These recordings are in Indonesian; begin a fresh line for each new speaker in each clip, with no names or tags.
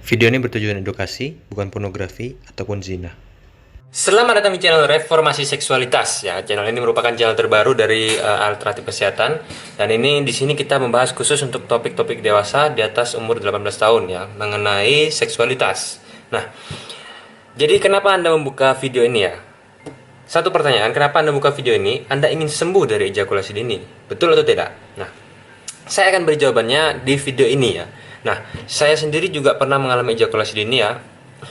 Video ini bertujuan edukasi, bukan pornografi ataupun zina.
Selamat datang di channel Reformasi Seksualitas ya. Channel ini merupakan channel terbaru dari Alternatif Kesehatan, dan ini di sini kita membahas khusus untuk topik-topik dewasa di atas umur 18 tahun ya, mengenai seksualitas. Nah, jadi kenapa Anda membuka video ini ya? Satu pertanyaan, kenapa Anda buka video ini? Anda ingin sembuh dari ejakulasi dini, betul atau tidak? Nah, saya akan beri jawabannya di video ini ya. Nah, saya sendiri juga pernah mengalami ejakulasi dini ya.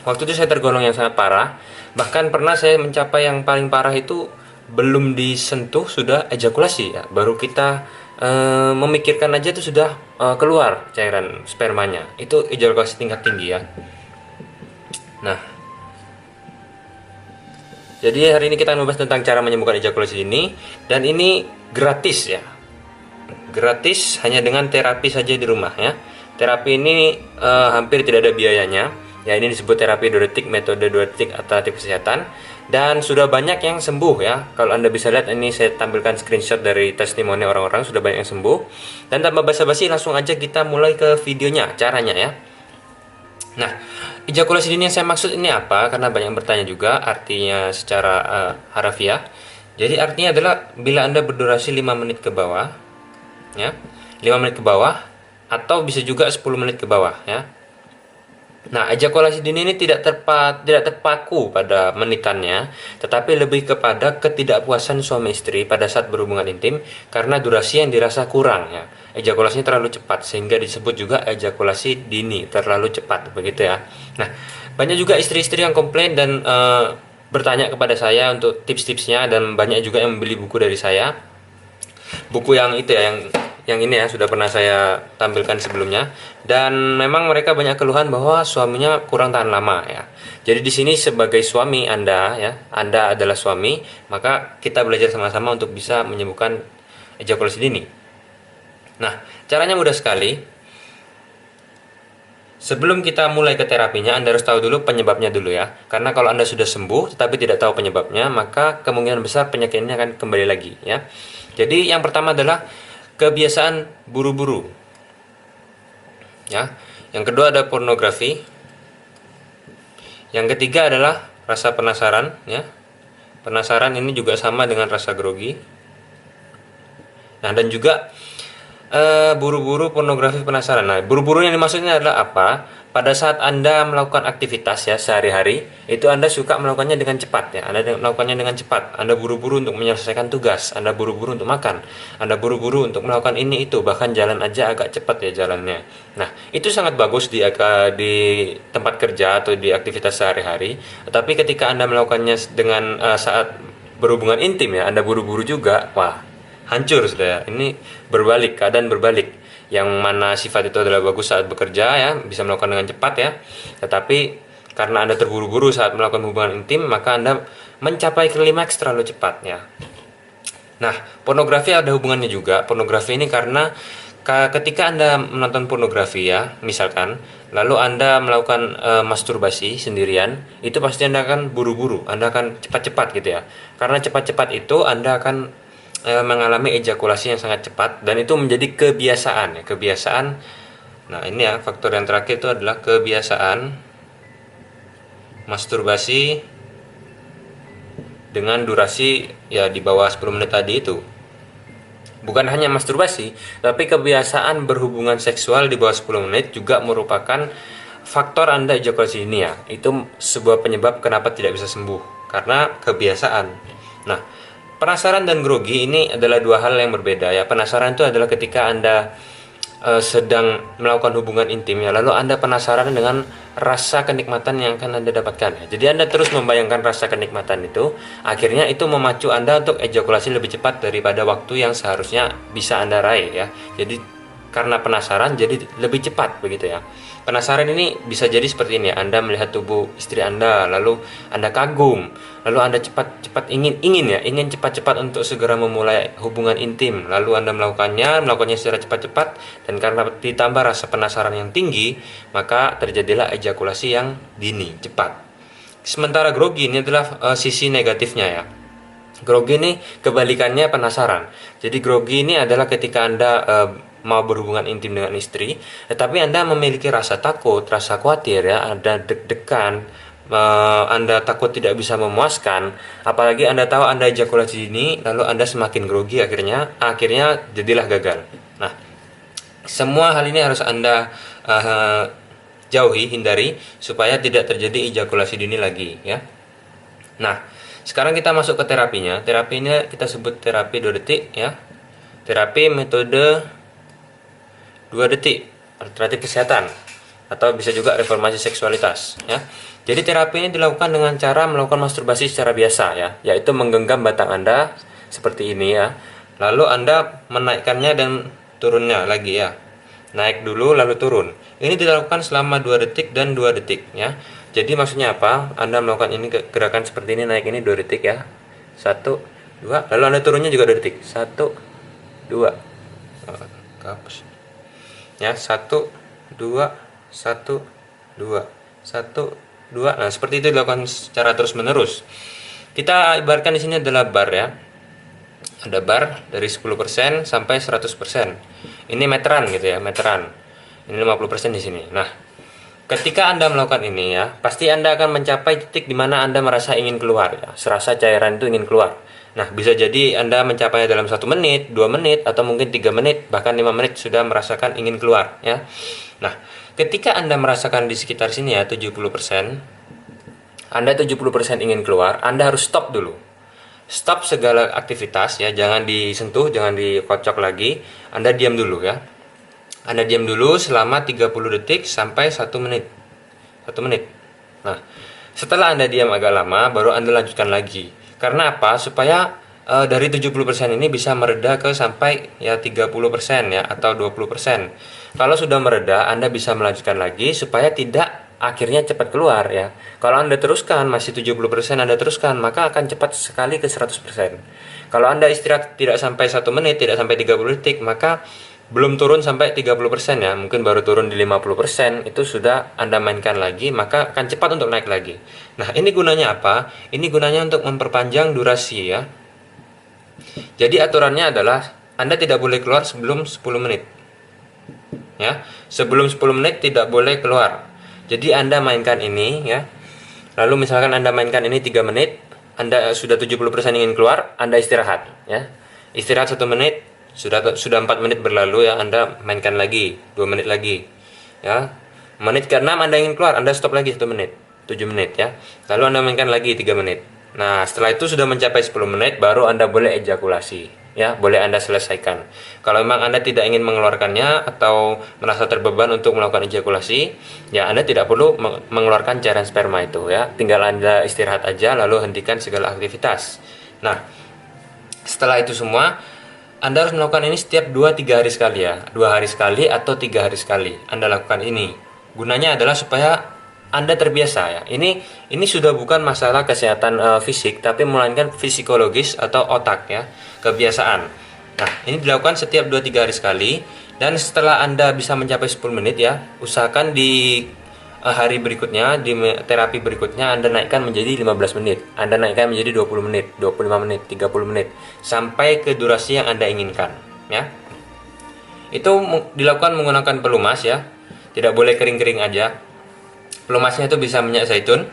Waktu itu saya tergolong yang sangat parah. Bahkan pernah saya mencapai yang paling parah itu belum disentuh sudah ejakulasi ya. Baru kita memikirkan aja itu sudah keluar cairan spermanya. Itu ejakulasi tingkat tinggi ya. Nah, jadi hari ini kita akan membahas tentang cara menyembuhkan ejakulasi dini, dan ini gratis ya. Gratis hanya dengan terapi saja di rumah ya. Terapi ini hampir tidak ada biayanya. Ya, ini disebut terapi Duretik, metode Duretik Alternatif Kesehatan, dan sudah banyak yang sembuh ya. Kalau Anda bisa lihat, ini saya tampilkan screenshot dari testimoni orang-orang, sudah banyak yang sembuh. Dan tanpa basa-basi langsung aja kita mulai ke videonya, caranya ya. Nah, ejakulasi dini yang saya maksud ini apa? Karena banyak yang bertanya juga artinya secara harafiah. Jadi artinya adalah bila Anda berdurasi 5 menit ke bawah ya, 5 menit ke bawah, atau bisa juga 10 menit ke bawah ya. Nah, ejakulasi dini ini tidak terpaku pada menitannya, tetapi lebih kepada ketidakpuasan suami istri pada saat berhubungan intim karena durasi yang dirasa kurang ya. Ejakulasinya terlalu cepat sehingga disebut juga ejakulasi dini, terlalu cepat begitu ya. Nah, banyak juga istri-istri yang komplain dan bertanya kepada saya untuk tips-tipsnya, dan banyak juga yang membeli buku dari saya. Buku yang itu ya, yang ini ya, sudah pernah saya tampilkan sebelumnya, dan memang mereka banyak keluhan bahwa suaminya kurang tahan lama ya. Jadi di sini sebagai suami Anda ya, Anda adalah suami, maka kita belajar sama-sama untuk bisa menyembuhkan ejakulasi dini. Nah, caranya mudah sekali. Sebelum kita mulai ke terapinya, Anda harus tahu dulu penyebabnya dulu ya. Karena kalau Anda sudah sembuh tetapi tidak tahu penyebabnya, maka kemungkinan besar penyakit ini akan kembali lagi ya. Jadi yang pertama adalah kebiasaan buru-buru ya. Yang kedua ada pornografi. Yang ketiga adalah rasa penasaran ya. Penasaran ini juga sama dengan rasa grogi. Nah, dan juga buru-buru pornografi penasaran. Nah, buru-buru yang dimaksudnya adalah apa? Pada saat Anda melakukan aktivitas ya sehari-hari, itu Anda suka melakukannya dengan cepat ya. Anda melakukannya dengan cepat. Anda buru-buru untuk menyelesaikan tugas, Anda buru-buru untuk makan, Anda buru-buru untuk melakukan ini itu, bahkan jalan aja agak cepat ya jalannya. Nah, itu sangat bagus di tempat kerja atau di aktivitas sehari-hari. Tetapi ketika Anda melakukannya dengan saat berhubungan intim ya, Anda buru-buru juga, wah, hancur sudah ya. Ini berbalik, keadaan berbalik. Yang mana sifat itu adalah bagus saat bekerja ya, bisa melakukan dengan cepat ya. Tetapi karena Anda terburu-buru saat melakukan hubungan intim, maka Anda mencapai klimaks terlalu cepat ya. Nah, pornografi ada hubungannya juga. Pornografi ini karena ketika Anda menonton pornografi ya, misalkan, lalu Anda melakukan masturbasi sendirian, itu pasti Anda akan buru-buru, Anda akan cepat-cepat gitu ya. Karena cepat-cepat itu Anda akan mengalami ejakulasi yang sangat cepat, dan itu menjadi kebiasaan ya, kebiasaan. Nah, ini ya, faktor yang terakhir itu adalah kebiasaan masturbasi dengan durasi ya di bawah 10 menit tadi itu. Bukan hanya masturbasi, tapi kebiasaan berhubungan seksual di bawah 10 menit juga merupakan faktor Anda ejakulasi dini ya. Itu sebuah penyebab kenapa tidak bisa sembuh, karena kebiasaan. Nah, penasaran dan grogi ini adalah dua hal yang berbeda ya. Penasaran itu adalah ketika Anda sedang melakukan hubungan intim ya, lalu Anda penasaran dengan rasa kenikmatan yang akan Anda dapatkan ya. Jadi Anda terus membayangkan rasa kenikmatan itu, akhirnya itu memacu Anda untuk ejakulasi lebih cepat daripada waktu yang seharusnya bisa Anda raih ya. Jadi karena penasaran jadi lebih cepat begitu ya. Penasaran ini bisa jadi seperti ini ya. Anda melihat tubuh istri Anda, lalu Anda kagum, lalu Anda cepat-cepat ingin cepat-cepat untuk segera memulai hubungan intim, lalu Anda melakukannya secara cepat-cepat, dan karena ditambah rasa penasaran yang tinggi, maka terjadilah ejakulasi yang dini, cepat. Sementara grogi ini adalah sisi negatifnya ya. Grogi ini kebalikannya penasaran. Jadi grogi ini adalah ketika Anda mau berhubungan intim dengan istri, tetapi Anda memiliki rasa takut, rasa khawatir ya, ada deg-degan, Anda takut tidak bisa memuaskan, apalagi Anda tahu Anda ejakulasi dini, lalu Anda semakin grogi, akhirnya jadilah gagal. Nah, semua hal ini harus Anda jauhi, hindari supaya tidak terjadi ejakulasi dini lagi ya. Nah, sekarang kita masuk ke terapinya. Terapinya kita sebut terapi 2 detik ya. Terapi metode 2 detik, alternatif kesehatan, atau bisa juga reformasi seksualitas ya. Jadi terapi ini dilakukan dengan cara melakukan masturbasi secara biasa ya, yaitu menggenggam batang Anda seperti ini ya. Lalu Anda menaikkannya dan turunnya lagi ya. Naik dulu lalu turun. Ini dilakukan selama 2 detik dan 2 detik ya. Jadi maksudnya apa? Anda melakukan ini gerakan seperti ini, naik ini 2 detik ya. 1 2, lalu Anda turunnya juga 2 detik. 1 2. Hapus. Ya, 1 2 1 2 1 2. Nah, seperti itu dilakukan secara terus-menerus. Kita ibaratkan di sini adalah bar ya. Ada bar dari 10% sampai 100%. Ini meteran gitu ya, meteran. Ini 50% di sini. Nah, ketika Anda melakukan ini ya, pasti Anda akan mencapai titik di mana Anda merasa ingin keluar ya. Serasa cairan itu ingin keluar. Nah, bisa jadi Anda mencapainya dalam 1 menit, 2 menit, atau mungkin 3 menit, bahkan 5 menit sudah merasakan ingin keluar ya. Nah, ketika Anda merasakan di sekitar sini ya, 70%, Anda 70% ingin keluar, Anda harus stop dulu. Stop segala aktivitas ya, jangan disentuh, jangan dikocok lagi. Anda diam dulu ya. Anda diam dulu selama 30 detik sampai 1 menit. 1 menit. Nah, setelah Anda diam agak lama, baru Anda lanjutkan lagi. Karena apa? Supaya dari 70% ini bisa mereda ke sampai ya 30% ya, atau 20%. Kalau sudah mereda, Anda bisa melanjutkan lagi supaya tidak akhirnya cepat keluar ya. Kalau Anda teruskan masih 70%, Anda teruskan, maka akan cepat sekali ke 100%. Kalau Anda istirahat tidak sampai 1 menit, tidak sampai 30 detik, maka belum turun sampai 30% ya, mungkin baru turun di 50%, itu sudah Anda mainkan lagi, maka akan cepat untuk naik lagi. Nah, ini gunanya apa? Ini gunanya untuk memperpanjang durasi ya. Jadi aturannya adalah Anda tidak boleh keluar sebelum 10 menit. Ya, sebelum 10 menit tidak boleh keluar. Jadi Anda mainkan ini ya. Lalu misalkan Anda mainkan ini 3 menit, Anda sudah 70% ingin keluar, Anda istirahat ya. Istirahat 1 menit, sudah 4 menit berlalu ya, Anda mainkan lagi 2 menit lagi. Ya. Menit ke-6 Anda ingin keluar, Anda stop lagi 1 menit, 7 menit ya. Lalu Anda mainkan lagi 3 menit. Nah, setelah itu sudah mencapai 10 menit baru Anda boleh ejakulasi. Ya, boleh Anda selesaikan. Kalau memang Anda tidak ingin mengeluarkannya atau merasa terbeban untuk melakukan ejakulasi, ya Anda tidak perlu mengeluarkan cairan sperma itu ya. Tinggal Anda istirahat aja lalu hentikan segala aktivitas. Nah, setelah itu semua Anda harus melakukan ini setiap 2-3 hari sekali ya. 2 hari sekali atau 3 hari sekali Anda lakukan ini. Gunanya adalah supaya Anda terbiasa ya. Ini sudah bukan masalah kesehatan fisik, tapi melainkan psikologis atau otak ya, kebiasaan. Nah, ini dilakukan setiap 2-3 hari sekali, dan setelah Anda bisa mencapai 10 menit ya, usahakan di hari berikutnya, di terapi berikutnya Anda naikkan menjadi 15 menit. Anda naikkan menjadi 20 menit, 25 menit, 30 menit sampai ke durasi yang Anda inginkan ya. Itu dilakukan menggunakan pelumas ya. Tidak boleh kering-kering aja. Pelumasnya itu bisa minyak zaitun.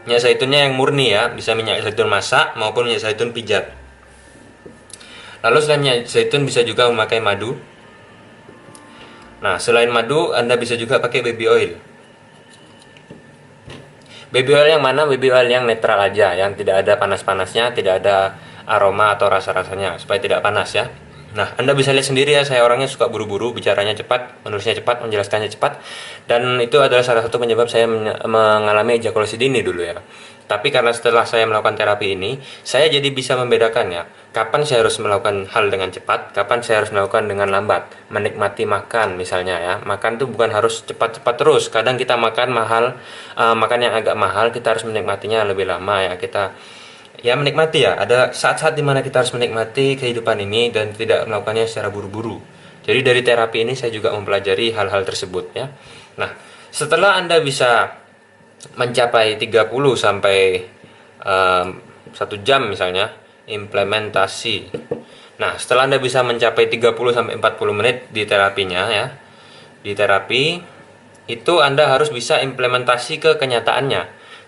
Minyak zaitunnya yang murni ya, bisa minyak zaitun masak maupun minyak zaitun pijat. Lalu selain minyak zaitun bisa juga memakai madu. Nah, selain madu Anda bisa juga pakai baby oil. Baby oil yang mana? Baby oil yang netral aja, yang tidak ada panas-panasnya, tidak ada aroma atau rasa-rasanya, supaya tidak panas ya. Nah, Anda bisa lihat sendiri ya, saya orangnya suka buru-buru, bicaranya cepat, menulisnya cepat, menjelaskannya cepat. Dan itu adalah salah satu penyebab saya mengalami ejakulasi dini dulu ya. Tapi karena setelah saya melakukan terapi ini, saya jadi bisa membedakan ya, kapan saya harus melakukan hal dengan cepat, kapan saya harus melakukan dengan lambat. Menikmati makan misalnya ya, makan itu bukan harus cepat-cepat terus. Kadang kita makan makan yang agak mahal, kita harus menikmatinya lebih lama ya. Kita ya menikmati ya, ada saat-saat dimana kita harus menikmati kehidupan ini dan tidak melakukannya secara buru-buru. Jadi dari terapi ini saya juga mempelajari hal-hal tersebut ya. Nah, setelah Anda bisa mencapai 30 sampai 1 jam misalnya implementasi Nah, setelah Anda bisa mencapai 30-40 menit di terapinya ya, di terapi, itu Anda harus bisa implementasi ke kenyataannya.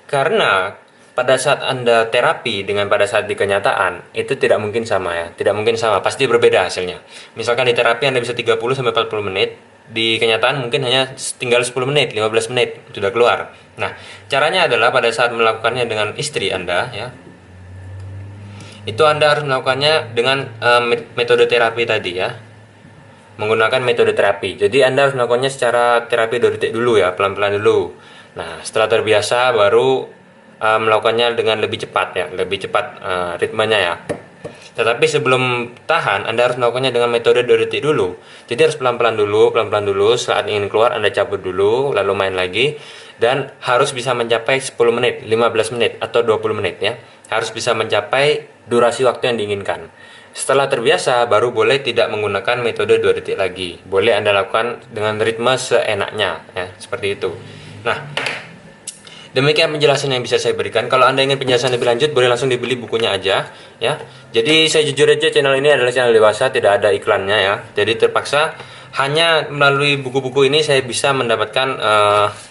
Karena pada saat Anda terapi dengan pada saat di kenyataan, itu tidak mungkin sama ya, tidak mungkin sama, pasti berbeda hasilnya. Misalkan di terapi Anda bisa 30-40 menit, di kenyataan mungkin hanya tinggal 10 menit, 15 menit, sudah keluar. Nah, caranya adalah pada saat melakukannya dengan istri Anda ya, itu Anda harus melakukannya dengan metode terapi tadi ya, menggunakan metode terapi. Jadi Anda harus melakukannya secara terapi 2 detik dulu ya, pelan-pelan dulu. Nah, setelah terbiasa baru melakukannya dengan lebih cepat ya, lebih cepat ritmenya ya. Tetapi sebelum tahan, Anda harus melakukannya dengan metode 2 detik dulu. Jadi harus pelan-pelan dulu, pelan-pelan dulu. Saat ingin keluar, Anda cabut dulu, lalu main lagi. Dan harus bisa mencapai 10 menit, 15 menit, atau 20 menit ya. Harus bisa mencapai durasi waktu yang diinginkan. Setelah terbiasa, baru boleh tidak menggunakan metode 2 detik lagi. Boleh Anda lakukan dengan ritme seenaknya ya, seperti itu. Nah, demikian penjelasan yang bisa saya berikan. Kalau Anda ingin penjelasan lebih lanjut, boleh langsung dibeli bukunya aja ya. Jadi saya jujur aja, channel ini adalah channel dewasa, tidak ada iklannya ya. Jadi terpaksa hanya melalui buku-buku ini saya bisa mendapatkan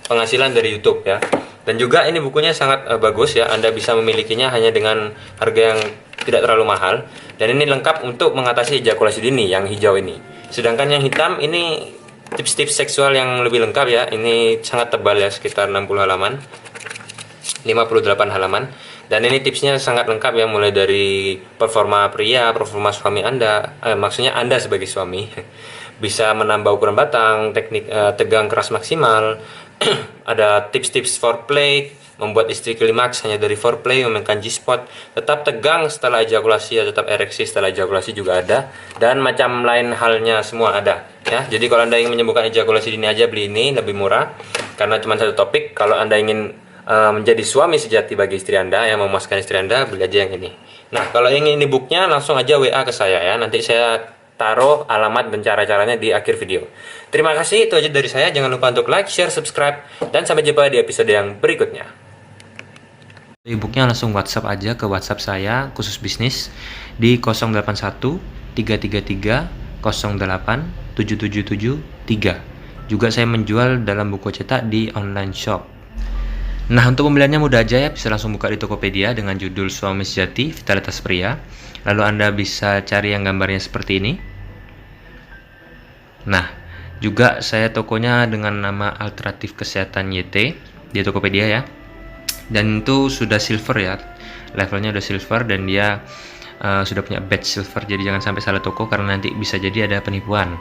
penghasilan dari YouTube ya. Dan juga ini bukunya sangat bagus ya. Anda bisa memilikinya hanya dengan harga yang tidak terlalu mahal. Dan ini lengkap untuk mengatasi ejakulasi dini yang hijau ini. Sedangkan yang hitam ini tips-tips seksual yang lebih lengkap ya. Ini sangat tebal ya, sekitar 60 halaman. 58 halaman. Dan ini tipsnya sangat lengkap ya, mulai dari performa pria, performa suami Anda, maksudnya Anda sebagai suami, bisa menambah ukuran batang, teknik tegang keras maksimal, ada tips-tips foreplay, membuat istri klimaks hanya dari foreplay, memainkan G-spot, tetap tegang setelah ejakulasi, tetap ereksi setelah ejakulasi juga ada, dan macam lain halnya semua ada ya. Jadi kalau Anda ingin menyembuhkan ejakulasi dini aja beli ini, lebih murah karena cuma satu topik. Kalau Anda ingin menjadi suami sejati bagi istri Anda, yang memuaskan istri Anda, beli aja yang ini. Nah, kalau ingin ini booknya, langsung aja WA ke saya ya. Nanti saya taruh alamat dan cara-caranya di akhir video. Terima kasih, itu aja dari saya. Jangan lupa untuk like, share, subscribe, dan sampai jumpa di episode yang berikutnya. E-booknya langsung WhatsApp aja ke WhatsApp saya khusus bisnis di 081 333 08 7773. Juga saya menjual dalam buku cetak di online shop. Nah, untuk pembeliannya mudah aja ya, bisa langsung buka di Tokopedia dengan judul Suami Sejati Vitalitas Pria. Lalu Anda bisa cari yang gambarnya seperti ini. Nah, juga saya tokonya dengan nama Alternatif Kesehatan YT di Tokopedia ya. Dan itu sudah silver ya, levelnya udah silver, dan dia sudah punya badge silver. Jadi jangan sampai salah toko karena nanti bisa jadi ada penipuan.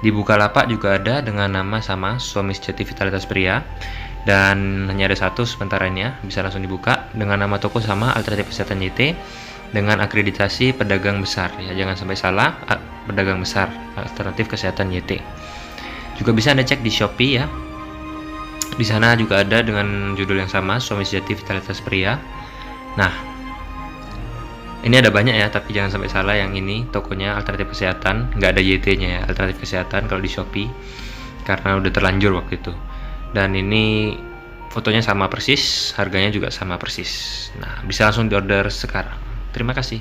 Di Bukalapak juga ada dengan nama sama, Suami Sejati Vitalitas Pria. Dan hanya ada satu sementara ini ya, bisa langsung dibuka dengan nama toko sama, Alternatif Kesehatan YT, dengan akreditasi pedagang besar ya, jangan sampai salah, pedagang besar Alternatif Kesehatan YT. Juga bisa Anda cek di Shopee ya, di sana juga ada dengan judul yang sama, Suami Sejati Vitalitas Pria. Nah, ini ada banyak ya, tapi jangan sampai salah, yang ini tokonya Alternatif Kesehatan, nggak ada YT-nya ya, Alternatif Kesehatan kalau di Shopee, karena udah terlanjur waktu itu. Dan ini fotonya sama persis, harganya juga sama persis. Nah, bisa langsung diorder sekarang. Terima kasih.